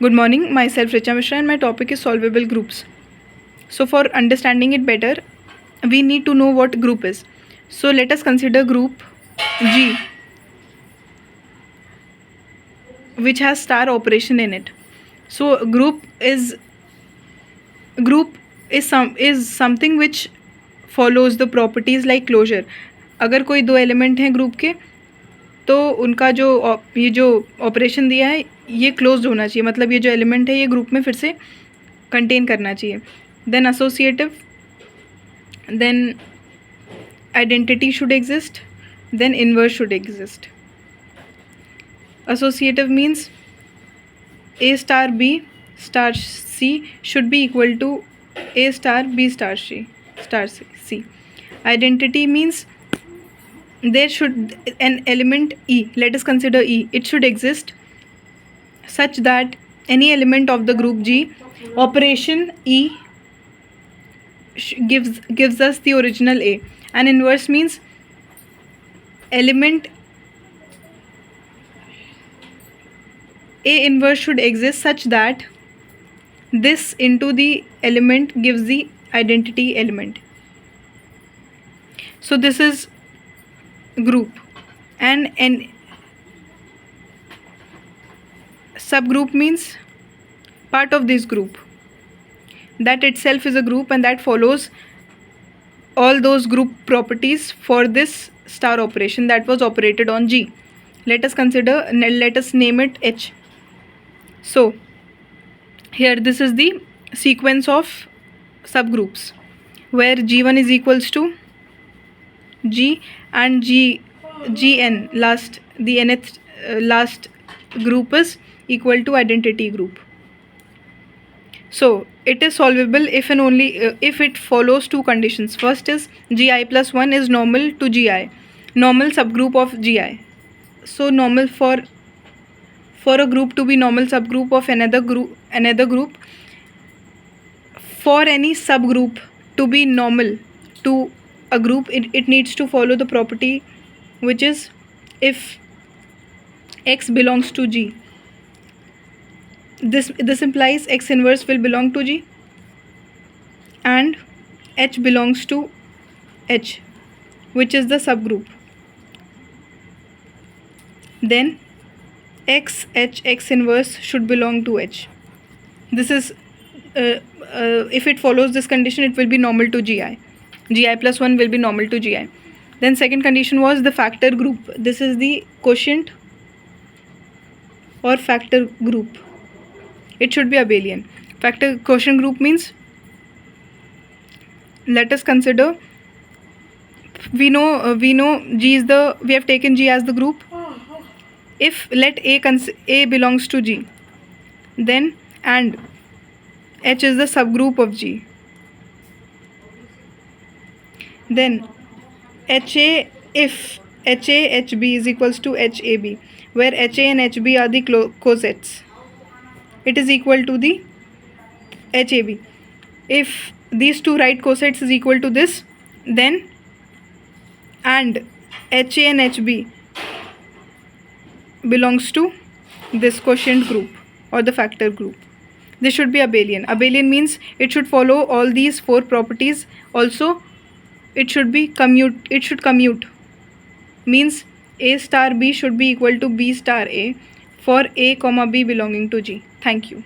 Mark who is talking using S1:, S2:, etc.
S1: Good morning, myself Richa Mishra and my topic is solvable groups. So for understanding it better, we need to know what group is. So let us consider group G, which has star operation in it. So group is something which follows the properties like closure. अगर कोई दो element हैं group के तो उनका ये जो operation दिया है ये क्लोज्ड होना चाहिए, मतलब ये जो एलिमेंट है ये ग्रुप में फिर से कंटेन करना चाहिए. Then associative, then identity should exist, then inverse should exist. Associative means A star B star C should be equal to A star B star C. Identity means there should an element E, let us consider E, it should exist such that any element of the group G, operation E gives us the original A. And inverse means element A inverse should exist such that this into the element gives the identity element. So this is group, and an subgroup means part of this group that itself is a group and that follows all those group properties for this star operation that was operated on G. Let us name it H. So here this is the sequence of subgroups where G1 is equals to G and Gn, the nth last group is equal to identity group. So it is solvable if and only if it follows two conditions. First is Gi plus 1 is normal to Gi, normal subgroup of Gi. So normal for a group to be normal subgroup of another group, for any subgroup to be normal to a group, it needs to follow the property which is if X belongs to G. This implies X inverse will belong to G and H belongs to H, which is the subgroup. Then X inverse should belong to H. This is if it follows this condition, it will be normal to Gi. Gi plus 1 will be normal to Gi. Then second condition was the factor group. This is the quotient or factor group. It should be abelian. Factor quotient group means, let us consider, we know G is we have taken G as the group. If let A belongs to G, then and H is the subgroup of G, then HA, if HA HB is equals to HAB, where HA and HB are the cosets, it is equal to the HAB. If these two right cosets is equal to this, then and HA and HB belongs to this quotient group or the factor group. This should be abelian. Abelian means it should follow all these four properties. Also, it should commute. Means A star B should be equal to B star A for A comma B belonging to G. Thank you.